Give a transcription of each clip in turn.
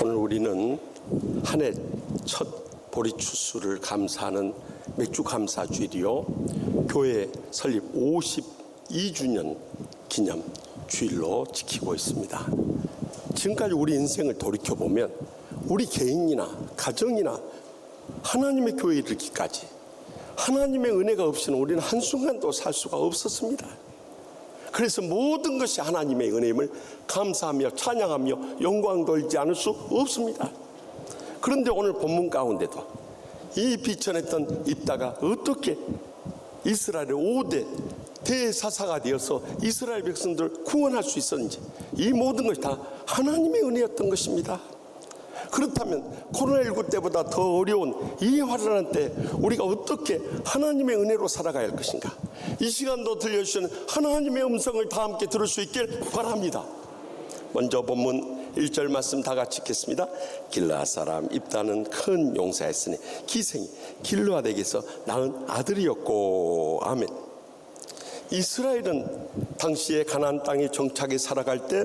오늘 우리는 한 해 첫 보리 추수를 감사하는 맥주 감사 주일이요, 교회 설립 52주년 기념 주일로 지키고 있습니다. 지금까지 우리 인생을 돌이켜보면 우리 개인이나 가정이나 하나님의 교회에 이르기까지 하나님의 은혜가 없이는 우리는 한순간도 살 수가 없었습니다. 그래서 모든 것이 하나님의 은혜임을 감사하며 찬양하며 영광 돌리지 않을 수 없습니다. 그런데 오늘 본문 가운데도 이 비천했던 입다가 어떻게 이스라엘의 5대 대사사가 되어서 이스라엘 백성들을 구원할 수 있었는지, 이 모든 것이 다 하나님의 은혜였던 것입니다. 그렇다면 코로나19 때보다 더 어려운 이 화려한 때 우리가 어떻게 하나님의 은혜로 살아가야 할 것인가, 이 시간도 들려주시는 하나님의 음성을 다 함께 들을 수 있길 바랍니다. 먼저 본문 1절 말씀 다 같이 읽겠습니다. 길르앗 사람 입다는 큰 용사였으니 기생이 길르앗에게서 낳은 아들이었고. 아멘. 이스라엘은 당시에 가나안 땅에 정착해 살아갈 때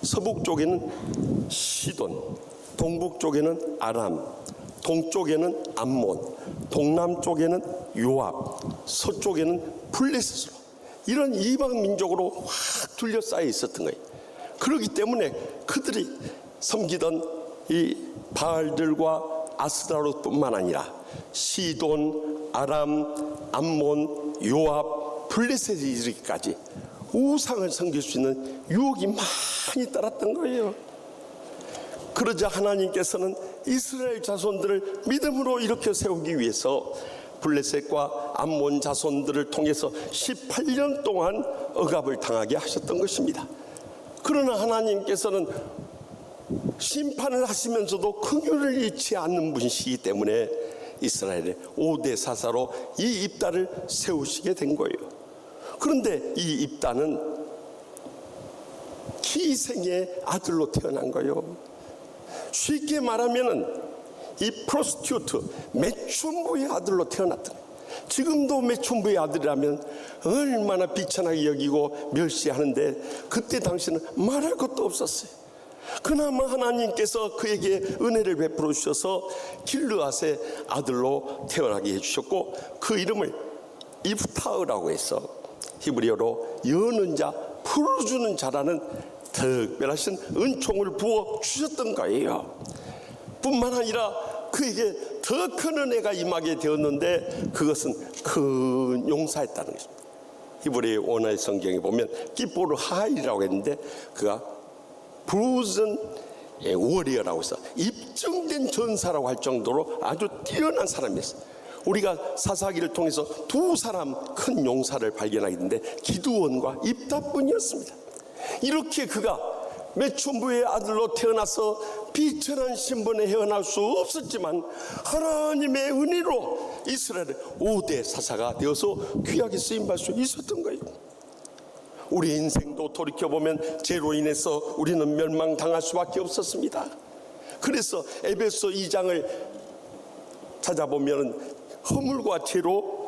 서북 쪽에는 시돈, 동북 쪽에는 아람, 동쪽에는 암몬, 동남 쪽에는 요압, 서쪽에는 블레셋으로 이런 이방 민족으로 확 둘러싸여 있었던 거예요. 그렇기 때문에 그들이 섬기던 이 바알들과 아스타롯뿐만 아니라 시돈, 아람, 암몬, 요압, 블레셋에 이르기까지 우상을 섬길 수 있는 유혹이 많이 따랐던 거예요. 그러자 하나님께서는 이스라엘 자손들을 믿음으로 일으켜 세우기 위해서 블레셋과 암몬 자손들을 통해서 18년 동안 억압을 당하게 하셨던 것입니다. 그러나 하나님께서는 심판을 하시면서도 긍휼을 잃지 않는 분이시기 때문에 이스라엘의 5대 사사로 이 입다를 세우시게 된 거예요. 그런데 이 입다는 기생의 아들로 태어난 거예요. 쉽게 말하면 이 프로스티튜트, 매춘부의 아들로 태어났던 거예요. 지금도 매춘부의 아들이라면 얼마나 비천하게 여기고 멸시하는데, 그때 당시는 말할 것도 없었어요. 그나마 하나님께서 그에게 은혜를 베풀어 주셔서 길르앗의 아들로 태어나게 해주셨고, 그 이름을 이프타흐라고 해서 히브리어로 여는 자, 풀어주는 자라는 특별하신 은총을 부어 주셨던 거예요. 뿐만 아니라 그에게 더 큰 은혜가 임하게 되었는데, 그것은 큰 용사였다는 것입니다. 히브리 원어의 성경에 보면 기포르 하일이라고 했는데, 그가 브루즌 워리어라고 해서 입증된 전사라고 할 정도로 아주 뛰어난 사람이었어요. 우리가 사사기를 통해서 두 사람 큰 용사를 발견하게 되는데 기드온과 입다뿐이었습니다. 이렇게 그가 매춘부의 아들로 태어나서 비천한 신분에 헤어날 수 없었지만 하나님의 은혜로 이스라엘의 5대 사사가 되어서 귀하게 쓰임받을 수 있었던 거예요. 우리 인생도 돌이켜보면 죄로 인해서 우리는 멸망당할 수밖에 없었습니다. 그래서 에베소 2장을 찾아보면 허물과 죄로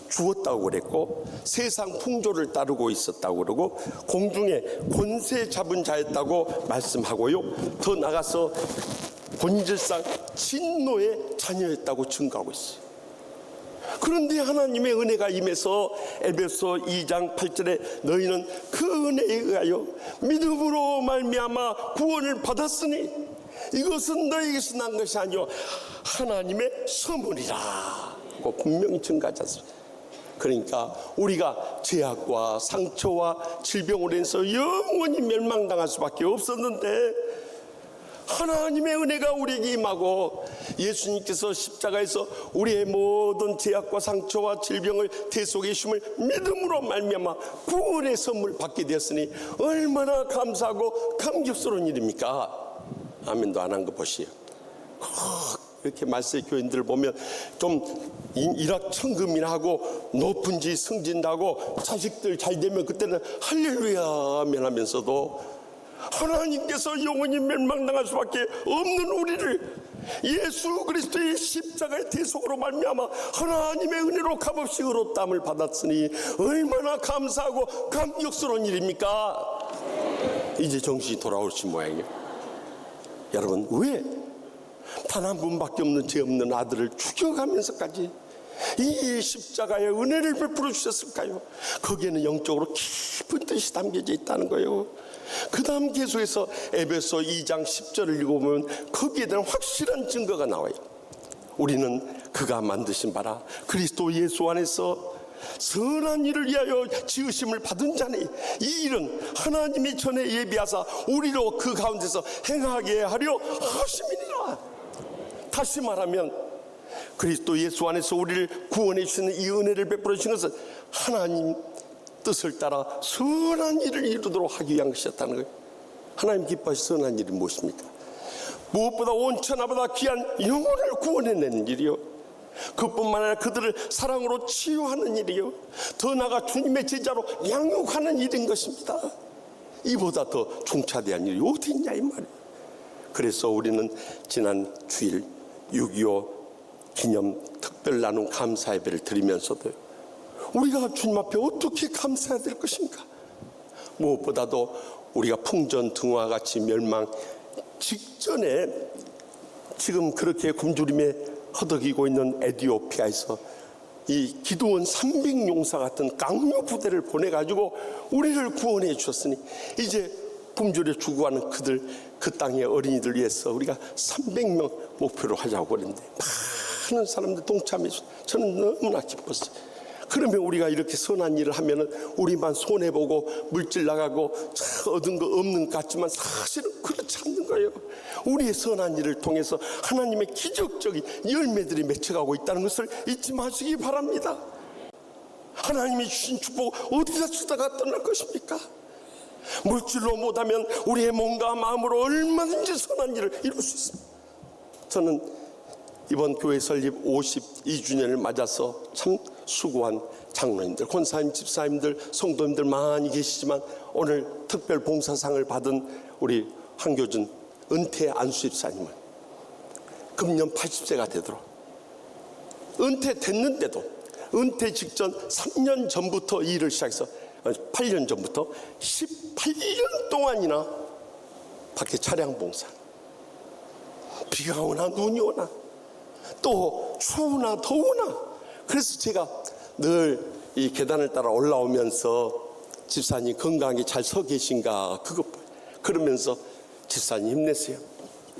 죽었다고 그랬고, 세상 풍조를 따르고 있었다고 그러고, 공중에 권세 잡은 자였다고 말씀하고요, 더 나가서 본질상 진노의 자녀였다고 증거하고 있어요. 그런데 하나님의 은혜가 임해서 에베소 2장 8절에 너희는 그 은혜에 의하여 믿음으로 말미암아 구원을 받았으니 이것은 너희에게서 난 것이 아니요 하나님의 선물이라 고 분명히 증거하지 않습니까? 그러니까 우리가 죄악과 상처와 질병으로 인해서 영원히 멸망당할 수밖에 없었는데, 하나님의 은혜가 우리에게 임하고 예수님께서 십자가에서 우리의 모든 죄악과 상처와 질병을 대속해 주심을 믿음으로 말미암아 구원의 선물 받게 되었으니 얼마나 감사하고 감격스러운 일입니까? 아멘도 안 한 거 보시오. 이렇게 말세 교인들을 보면 좀 일확천금이나 하고 높은 지 승진하고 자식들 잘 되면 그때는 할렐루야 아멘 하면서도 하나님께서 영원히 멸망당할 수밖에 없는 우리를 예수 그리스도의 십자가의 대속으로 말미암아 하나님의 은혜로 값없이 의롭다함을 받았으니 얼마나 감사하고 감격스러운 일입니까? 이제 정신이 돌아오신 모양이에요. 여러분, 왜 단 한 분밖에 없는 죄 없는 아들을 죽여가면서까지 이 십자가의 은혜를 베풀어 주셨을까요? 거기에는 영적으로 깊은 뜻이 담겨져 있다는 거예요. 그 다음 계속해서 에베소 2장 10절을 읽어보면 거기에 대한 확실한 증거가 나와요. 우리는 그가 만드신 바라 그리스도 예수 안에서 선한 일을 위하여 지으심을 받은 자니 이 일은 하나님이 전에 예비하사 우리로 그 가운데서 행하게 하려 하심이니라. 다시 말하면 그리스도 예수 안에서 우리를 구원해 주시는 이 은혜를 베풀어 주신 것은 하나님 뜻을 따라 선한 일을 이루도록 하기 위한 것이었다는 거예요. 하나님 기뻐하시는 선한 일이 무엇입니까? 무엇보다 온 천하보다 귀한 영혼을 구원해내는 일이요, 그뿐만 아니라 그들을 사랑으로 치유하는 일이요, 더 나아가 주님의 제자로 양육하는 일인 것입니다. 이보다 더 중차대한 일이 어디 있냐 이 말이에요. 그래서 우리는 지난 주일 6.25 기념 특별 나눔 감사 예배를 드리면서도 우리가 주님 앞에 어떻게 감사해야 될 것인가? 무엇보다도 우리가 풍전등화와 같이 멸망 직전에 지금 그렇게 굶주림에 허덕이고 있는 에티오피아에서 이 기도원 300용사 같은 강력 부대를 보내가지고 우리를 구원해 주셨으니 이제 굶주려 죽어가는 그들, 그 땅의 어린이들 위해서 우리가 300명 목표로 하자고 그랬는데 많은 사람들 동참해서 저는 너무나 기뻤어요. 그러면 우리가 이렇게 선한 일을 하면은 우리만 손해보고 물질 나가고 얻은 거 없는 것 같지만 사실은 그렇지 않는 거예요. 우리의 선한 일을 통해서 하나님의 기적적인 열매들이 맺혀가고 있다는 것을 잊지 마시기 바랍니다. 하나님이 주신 축복 어디다 쓰다가 떠날 것입니까? 물질로 못하면 우리의 몸과 마음으로 얼마든지 선한 일을 이룰 수 있습니다. 저는 이번 교회 설립 52주년을 맞아서 참 수고한 장로님들, 권사님, 집사님들, 성도님들 많이 계시지만 오늘 특별 봉사상을 받은 우리 황교준 은퇴 안수집사님은 금년 80세가 되도록 은퇴됐는데도 은퇴 직전 3년 전부터 일을 시작해서 8년 전부터 18년 동안이나 밖에 차량 봉사, 비가 오나 눈이 오나 또 추우나 더우나, 그래서 제가 늘 이 계단을 따라 올라오면서 집사님 건강하게 잘 서 계신가 그것 그러면서 집사님 힘내세요,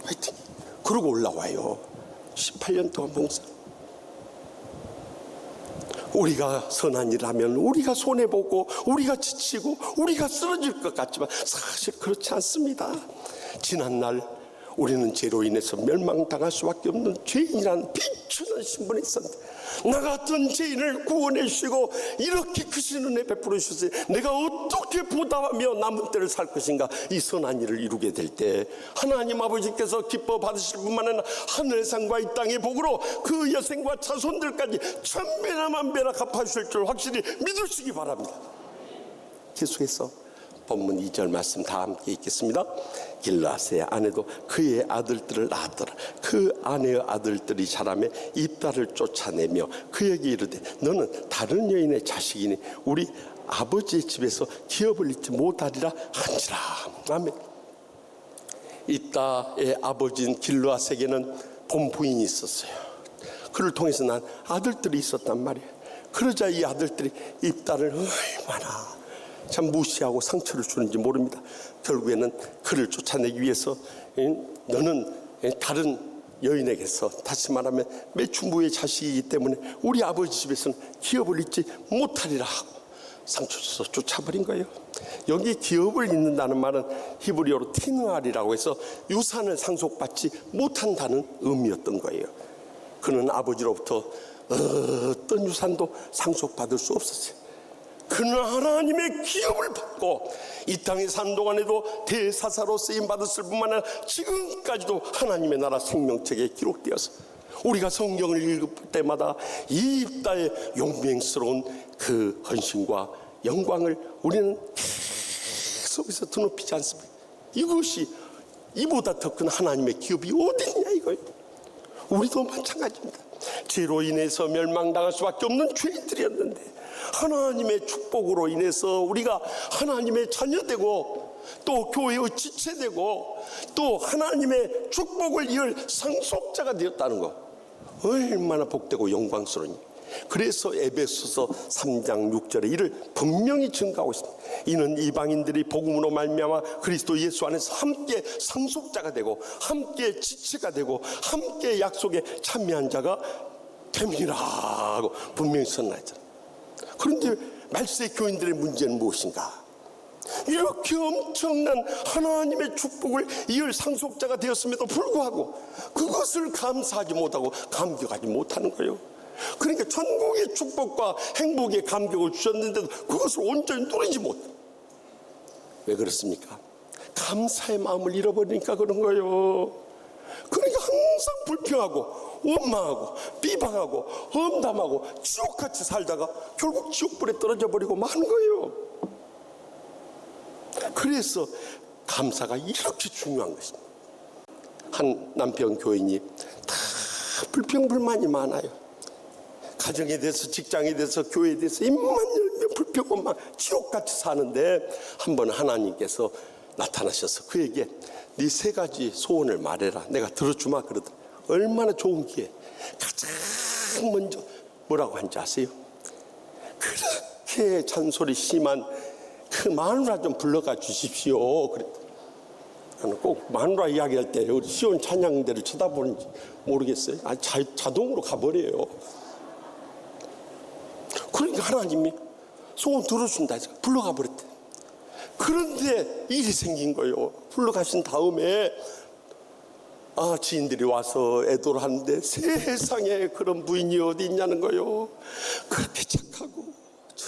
화이팅, 그러고 올라와요. 18년 동안 봉사. 우리가 선한 일을 하면 우리가 손해보고 우리가 지치고 우리가 쓰러질 것 같지만 사실 그렇지 않습니다. 지난날 우리는 죄로 인해서 멸망당할 수밖에 없는 죄인이라는 비추는 신분에 있었는데 나 같은 죄인을 구원해 주시고 이렇게 크신 은혜 베풀어 주셨어요. 내가 어떻게 보답하며 남은 때를 살 것인가. 이 선한 일을 이루게 될 때 하나님 아버지께서 기뻐 받으실 뿐만 아니라 하늘의 상과 이 땅의 복으로 그 여생과 자손들까지 천배나 만배나 갚아주실 줄 확실히 믿으시기 바랍니다. 계속해서 본문 2절 말씀 다 함께 읽겠습니다. 길르앗의 아내도 그의 아들들을 낳았더라. 그 아내의 아들들이 자라매 입다를 쫓아내며 그에게 이르되 너는 다른 여인의 자식이니 우리 아버지의 집에서 기업을 잃지 못하리라 한지라. 아멘. 입다의 아버지인 길르앗에게는 본부인이 있었어요. 그를 통해서 난 아들들이 있었단 말이에요. 그러자 이 아들들이 입다를 얼마나 참 무시하고 상처를 주는지 모릅니다. 결국에는 그를 쫓아내기 위해서 너는 다른 여인에게서, 다시 말하면 매춘부의 자식이기 때문에 우리 아버지 집에서는 기업을 잊지 못하리라 하고 상처 줘서 쫓아버린 거예요. 여기 기업을 잊는다는 말은 히브리어로 티누알이라고 해서 유산을 상속받지 못한다는 의미였던 거예요. 그는 아버지로부터 어떤 유산도 상속받을 수 없었어요. 그는 하나님의 기업을 받고 이 땅에 사는 동안에도 대사사로 쓰임받았을 뿐만 아니라 지금까지도 하나님의 나라 생명책에 기록되어서 우리가 성경을 읽을 때마다 이 입다의 용맹스러운 그 헌신과 영광을 우리는 계속해서 드높이지 않습니까? 이것이 이보다 더 큰 하나님의 기업이 어디 있냐 이거예요. 우리도 마찬가지입니다. 죄로 인해서 멸망당할 수밖에 없는 죄인들이었는데 하나님의 축복으로 인해서 우리가 하나님의 자녀되고 또 교회의 지체되고 또 하나님의 축복을 이을 상속자가 되었다는 거, 얼마나 복되고 영광스러우니. 그래서 에베소서 3장 6절에 이를 분명히 증거하고 있습니다. 이는 이방인들이 복음으로 말미암아 그리스도 예수 안에서 함께 상속자가 되고 함께 지체가 되고 함께 약속에 참여한 자가 됨이라 하고 분명히 선언했잖아요. 그런데 말세 교인들의 문제는 무엇인가? 이렇게 엄청난 하나님의 축복을 이을 상속자가 되었음에도 불구하고 그것을 감사하지 못하고 감격하지 못하는 거예요. 그러니까 천국의 축복과 행복의 감격을 주셨는데도 그것을 온전히 누리지 못해. 왜 그렇습니까? 감사의 마음을 잃어버리니까 그런 거예요. 그러니까 항상 불평하고 원망하고 비방하고 험담하고 지옥같이 살다가 결국 지옥불에 떨어져 버리고 마는 거예요. 그래서 감사가 이렇게 중요한 것입니다. 한 남편 교인이 다 불평불만이 많아요. 가정에 대해서, 직장에 대해서, 교회에 대해서 입만 열면 불평만 지옥같이 사는데 한 번 하나님께서 나타나셔서 그에게 네 세 가지 소원을 말해라, 내가 들어주마 그러더라. 얼마나 좋은 기회. 가장 먼저 뭐라고 한지 아세요? 그렇게 잔소리 심한 그 마누라 좀 불러가 주십시오 그랬더니, 나는 꼭 마누라 이야기할 때 우리 시온 찬양대를 쳐다보는지 모르겠어요. 자동으로 가버려요. 그러니까 하나님이 소원 들어준다 해서 불러가 버렸대. 그런데 일이 생긴 거예요. 불러가신 다음에 지인들이 와서 애도를 하는데 세상에 그런 부인이 어디 있냐는 거예요. 그렇게 착하고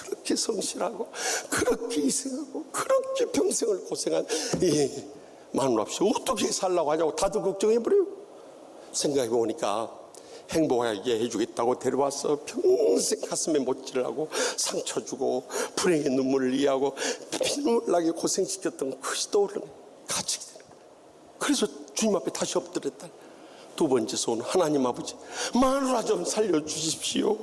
그렇게 성실하고 그렇게 희생하고 그렇게 평생을 고생한 이 마누라 없이 어떻게 살라고 하냐고 다들 걱정해버려요. 생각해보니까 행복하게 해주겠다고 데려와서 평생 가슴에 못질을 하고 상처 주고 불행의 눈물을 이해하고 피눈물 나게 고생시켰던 그것이 떠오르는 가치가 되는 거예요. 그래서 주님 앞에 다시 엎드렸다. 두 번째 소원, 하나님 아버지 마누라 좀 살려주십시오.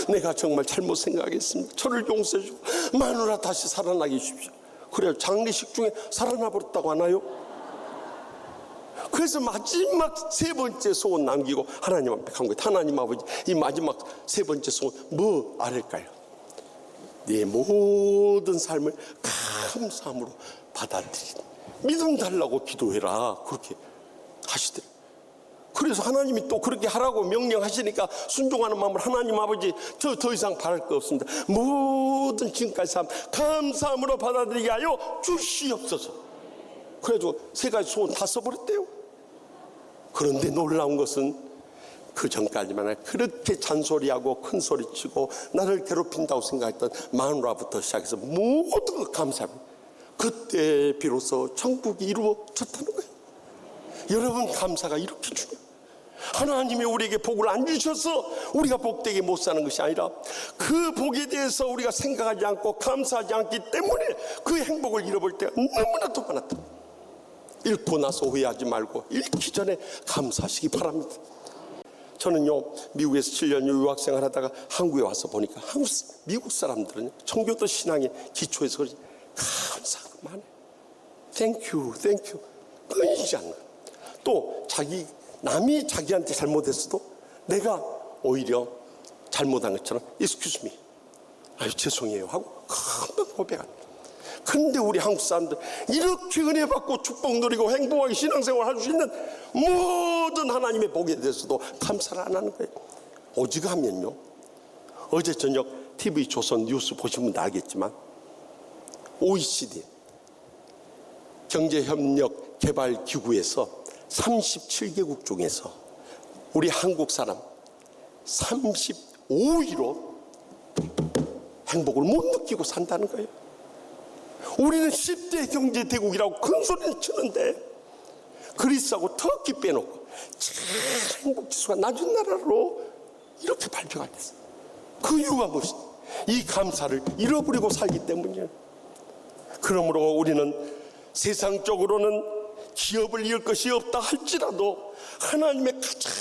내가 정말 잘못 생각했습니다. 저를 용서해 주고 마누라 다시 살아나게 해주십시오. 그래요. 장례식 중에 살아나 버렸다고 하나요? 그래서 마지막 세 번째 소원 남기고 하나님 앞에 간 거예요. 하나님 아버지, 이 마지막 세 번째 소원 뭐 아닐까요? 네 모든 삶을 감사함으로 받아들이는 믿음 달라고 기도해라, 그렇게 하시더래요. 그래서 하나님이 또 그렇게 하라고 명령하시니까 순종하는 마음으로 하나님 아버지 저 더 이상 바랄 거 없습니다. 모든 지금까지 삶 감사함으로 받아들이게 하여 주시옵소서. 그래가지고 세 가지 소원 다 써버렸대요. 그런데 놀라운 것은 그 전까지만 그렇게 잔소리하고 큰소리치고 나를 괴롭힌다고 생각했던 마누라부터 시작해서 모든 것 감사합니다. 그때 비로소 천국이 이루어졌다는 거예요. 여러분, 감사가 이렇게 중요해요. 하나님이 우리에게 복을 안 주셔서 우리가 복되게 못 사는 것이 아니라 그 복에 대해서 우리가 생각하지 않고 감사하지 않기 때문에 그 행복을 잃어볼 때가 너무나도 많았다. 잃고 나서 후회하지 말고 잃기 전에 감사하시기 바랍니다. 저는요, 미국에서 7년 유학생활 하다가 한국에 와서 보니까 미국 사람들은 청교도 신앙의 기초에서 감사가 많아요. 땡큐 끊이지 않는. 또 남이 자기한테 잘못했어도 내가 오히려 잘못한 것처럼 excuse me, 아유 죄송해요 하고 금방 고백합니다. 근데 우리 한국 사람들 이렇게 은혜 받고 축복 누리고 행복하게 신앙생활 할 수 있는 모든 하나님의 복에 대해서도 감사를 안 하는 거예요. 오직하면요, 어제 저녁 TV 조선 뉴스 보신 분도 알겠지만 OECD 경제협력개발기구에서 37개국 중에서 우리 한국 사람 35위로 행복을 못 느끼고 산다는 거예요. 우리는 10대 경제대국이라고 큰 소리를 치는데 그리스하고 터키 빼놓고 행복지수가 낮은 나라로 이렇게 발표가 됐어요. 그 이유가 무엇이냐? 이 감사를 잃어버리고 살기 때문이에요. 그러므로 우리는 세상적으로는 기업을 이을 것이 없다 할지라도 하나님의 가장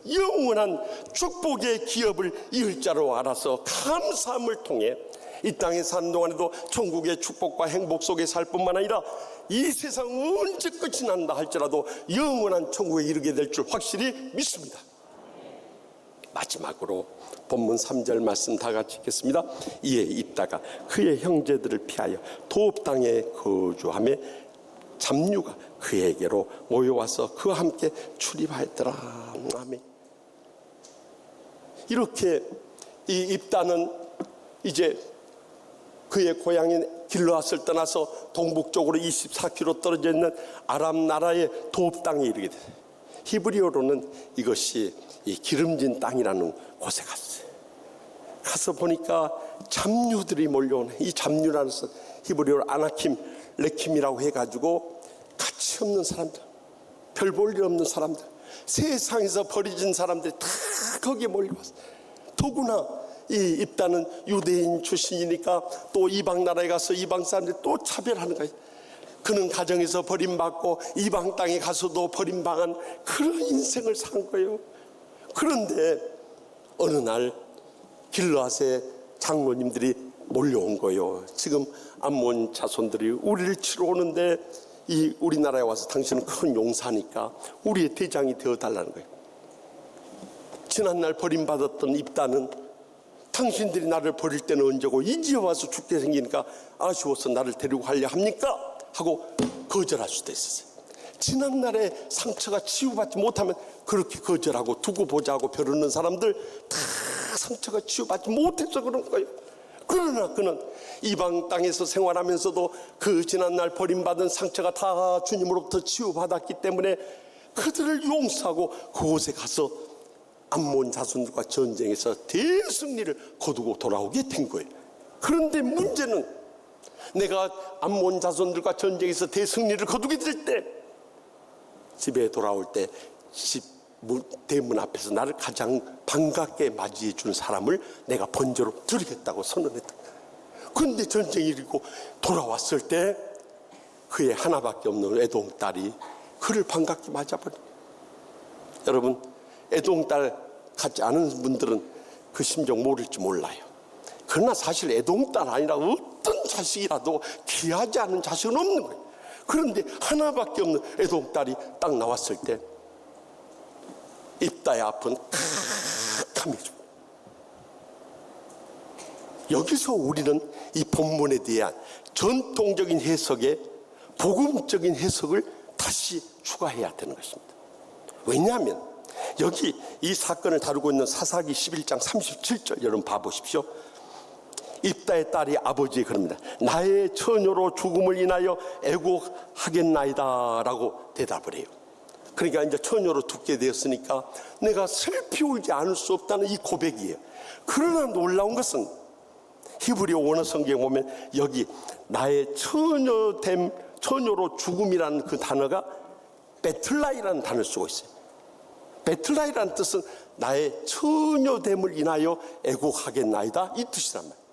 영원한 축복의 기업을 이을 자로 알아서 감사함을 통해 이 땅에 사는 동안에도 천국의 축복과 행복 속에 살 뿐만 아니라 이 세상 언제 끝이 난다 할지라도 영원한 천국에 이르게 될 줄 확실히 믿습니다. 마지막으로 본문 3절 말씀 다 같이 읽겠습니다. 이에 입다가 그의 형제들을 피하여 도읍 땅에 거주하며 잡류가 그에게로 모여와서 그와 함께 출입하였더라. 아멘. 이렇게 이 입다는 이제 그의 고향인 길르앗을 떠나서 동북쪽으로 24km 떨어져 있는 아람 나라의 도읍 땅에 이르게 됐어요. 히브리어로는 이것이 이 기름진 땅이라는 곳에 갔어요. 가서 보니까 잡류들이 몰려오네. 이 잡류라는 것은 히브리어로 아나킴, 레킴이라고 해가지고 가치 없는 사람들, 별 볼 일 없는 사람들, 세상에서 버려진 사람들이 다 거기에 몰려왔어요. 더구나 이 입다는 유대인 출신이니까 또 이방 나라에 가서 이방 사람들이 또 차별하는 거예요. 그는 가정에서 버림받고 이방 땅에 가서도 버림당한 그런 인생을 산 거예요. 그런데 어느 날 길르앗의 장로님들이 몰려온 거예요. 지금 암몬 자손들이 우리를 치러 오는데 이 우리나라에 와서 당신은 큰 용사니까 우리의 대장이 되어달라는 거예요. 지난날 버림받았던 입다는 당신들이 나를 버릴 때는 언제고 이제 와서 죽게 생기니까 아쉬워서 나를 데리고 가려 합니까? 하고 거절할 수도 있었어요. 지난날의 상처가 치유받지 못하면 그렇게 거절하고 두고 보자고 벼르는 사람들 다 상처가 치유받지 못해서 그런 거예요. 그러나 그는 이방 땅에서 생활하면서도 그 지난날 버림받은 상처가 다 주님으로부터 치유받았기 때문에 그들을 용서하고 그곳에 가서 암몬 자손들과 전쟁에서 대승리를 거두고 돌아오게 된 거예요. 그런데 문제는 내가 암몬 자손들과 전쟁에서 대승리를 거두게 될 때 집에 돌아올 때 집 대문 앞에서 나를 가장 반갑게 맞이해 준 사람을 내가 번제로 드리겠다고 선언했다. 그런데 전쟁이 일고 돌아왔을 때 그의 하나밖에 없는 외동딸이 그를 반갑게 맞아버려. 여러분, 애동딸 같지 않은 분들은 그 심정 모를지 몰라요. 그러나 사실 애동딸 아니라 어떤 자식이라도 귀하지 않은 자식은 없는 거예요. 그런데 하나밖에 없는 애동딸이 딱 나왔을 때 입다의 앞은 캄캄해져. 여기서 우리는 이 본문에 대한 전통적인 해석에 복음적인 해석을 다시 추가해야 되는 것입니다. 왜냐하면 여기 이 사건을 다루고 있는 사사기 11장 37절 여러분 봐보십시오. 입다의 딸이 아버지에 그럽니다. 나의 처녀로 죽음을 인하여 애곡하겠나이다 라고 대답을 해요. 그러니까 이제 처녀로 죽게 되었으니까 내가 슬피 울지 않을 수 없다는 이 고백이에요. 그러나 놀라운 것은 히브리어 원어 성경에 보면 여기 나의 처녀로 죽음이라는 그 단어가 베틀라이라는 단어를 쓰고 있어요. 베틀라이라는 뜻은 나의 처녀됨을 인하여 애곡하겠나이다 이 뜻이란 말이에요.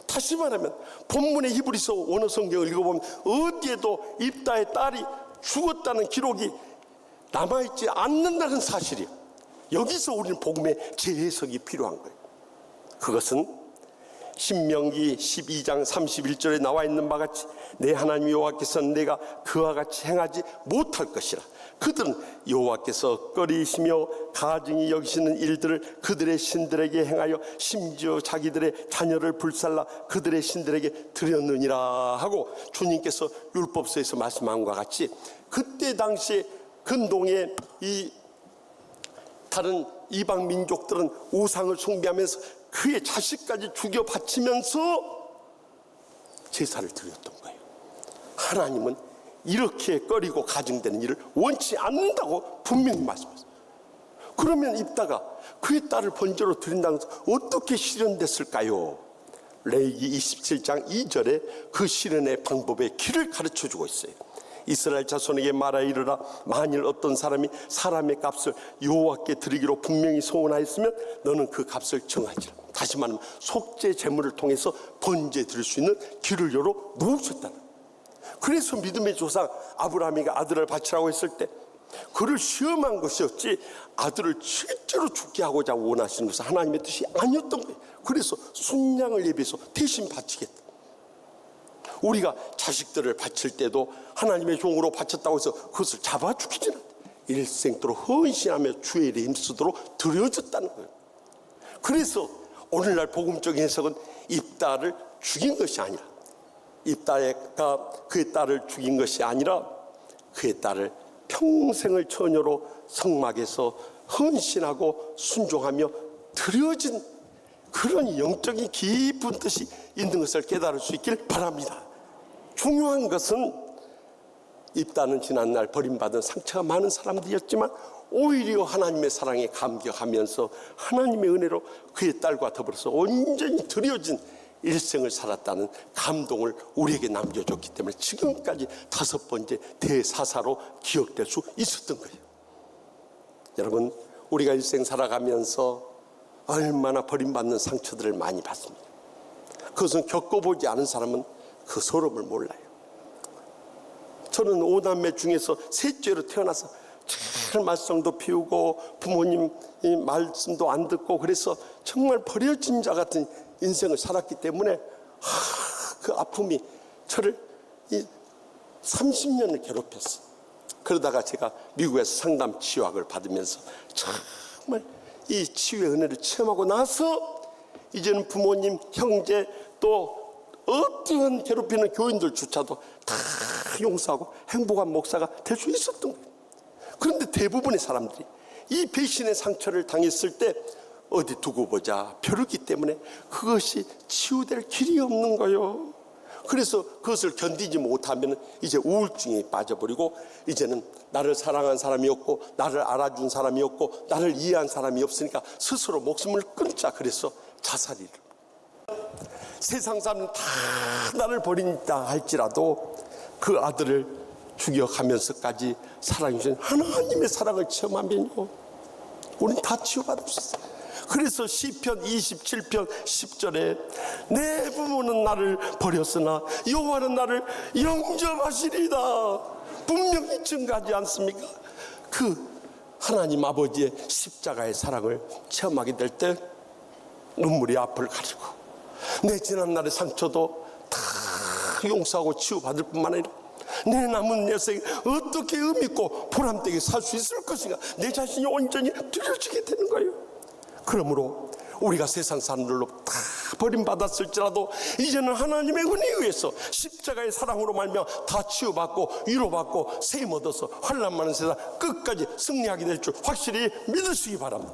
다시 말하면 본문의 히브리서 원어 성경을 읽어보면 어디에도 입다의 딸이 죽었다는 기록이 남아있지 않는다는 사실이에요. 여기서 우리는 복음의 재해석이 필요한 거예요. 그것은 신명기 12장 31절에 나와 있는 바와 같이 내 하나님 여호와께서는 내가 그와 같이 행하지 못할 것이라. 그들은 여호와께서 꺼리시며 가증히 여기시는 일들을 그들의 신들에게 행하여 심지어 자기들의 자녀를 불살라 그들의 신들에게 드렸느니라 하고 주님께서 율법서에서 말씀한 것과 같이 그때 당시에 근동의 이 다른 이방 민족들은 우상을 숭배하면서 그의 자식까지 죽여 바치면서 제사를 드렸던 거예요. 하나님은 이렇게 꺼리고 가증되는 일을 원치 않는다고 분명히 말씀하셨어요. 그러면 입다가 그의 딸을 번제로 드린다는 것은 어떻게 실현됐을까요? 레위기 27장 2절에 그 실현의 방법의 길을 가르쳐주고 있어요. 이스라엘 자손에게 말하여 이르라 만일 어떤 사람이 사람의 값을 여호와께 드리기로 분명히 소원하였으면 너는 그 값을 정하지라. 다시 말하면 속죄 제물을 통해서 번제 드릴 수 있는 길을 열어 놓으셨다는. 그래서 믿음의 조상 아브라함이가 아들을 바치라고 했을 때 그를 시험한 것이었지 아들을 실제로 죽게 하고자 원하시는 것은 하나님의 뜻이 아니었던 거예요. 그래서 순양을 예비해서 대신 바치겠다. 우리가 자식들을 바칠 때도 하나님의 종으로 바쳤다고 해서 그것을 잡아 죽이지는 않아요. 일생도록 헌신하며 주의 일에 힘쓰도록 드려졌다는 거예요. 그래서 오늘날 복음적인 해석은 입다를 죽인 것이 아니라, 입다가 그의 딸을 죽인 것이 아니라 그의 딸을 평생을 처녀로 성막에서 헌신하고 순종하며 드려진 그런 영적인 깊은 뜻이 있는 것을 깨달을 수 있길 바랍니다. 중요한 것은 입다는 지난날 버림받은 상처가 많은 사람들이었지만 오히려 하나님의 사랑에 감격하면서 하나님의 은혜로 그의 딸과 더불어서 온전히 드려진 일생을 살았다는 감동을 우리에게 남겨줬기 때문에 지금까지 5번째 대사사로 기억될 수 있었던 거예요. 여러분, 우리가 일생 살아가면서 얼마나 버림받는 상처들을 많이 받습니다. 그것은 겪어보지 않은 사람은 그 서름을 몰라요. 저는 5남매 중에서 셋째로 태어나서 잘 말썽도 피우고 부모님 말씀도 안 듣고 그래서 정말 버려진 자 같은 인생을 살았기 때문에 그 아픔이 저를 30년을 괴롭혔어. 그러다가 제가 미국에서 상담 치유학을 받으면서 정말 이 치유의 은혜를 체험하고 나서 이제는 부모님, 형제, 또 어떠한 괴롭히는 교인들조차도 다 용서하고 행복한 목사가 될 수 있었던 거예요. 그런데 대부분의 사람들이 이 배신의 상처를 당했을 때 어디 두고 보자 벼르기 때문에 그것이 치유될 길이 없는 거예요. 그래서 그것을 견디지 못하면 이제 우울증에 빠져버리고 이제는 나를 사랑한 사람이 없고 나를 알아준 사람이 없고 나를 이해한 사람이 없으니까 스스로 목숨을 끊자. 그래서 자살이를. 세상 사람은 다 나를 버린다 할지라도 그 아들을 죽여가면서까지 사랑해주신 하나님의 사랑을 체험하면요, 우린 다 치유받을 수 있어요. 그래서 시편 27편 10절에 내 부모는 나를 버렸으나 여호와는 나를 영접하시리다 분명히 증가하지 않습니까? 그 하나님 아버지의 십자가의 사랑을 체험하게 될 때 눈물이 앞을 가리고 내 지난날의 상처도 다 용서하고 치유받을 뿐만 아니라 내 남은 여생에 어떻게 의미있고 보람되게 살 수 있을 것인가, 내 자신이 온전히 들여지게 되는 거예요. 그러므로 우리가 세상 사람들로 다 버림받았을지라도 이제는 하나님의 은혜에 의해서 십자가의 사랑으로 말미암아 다 치유받고 위로받고 세임 얻어서 환난 많은 세상 끝까지 승리하게 될 줄 확실히 믿으시기 바랍니다.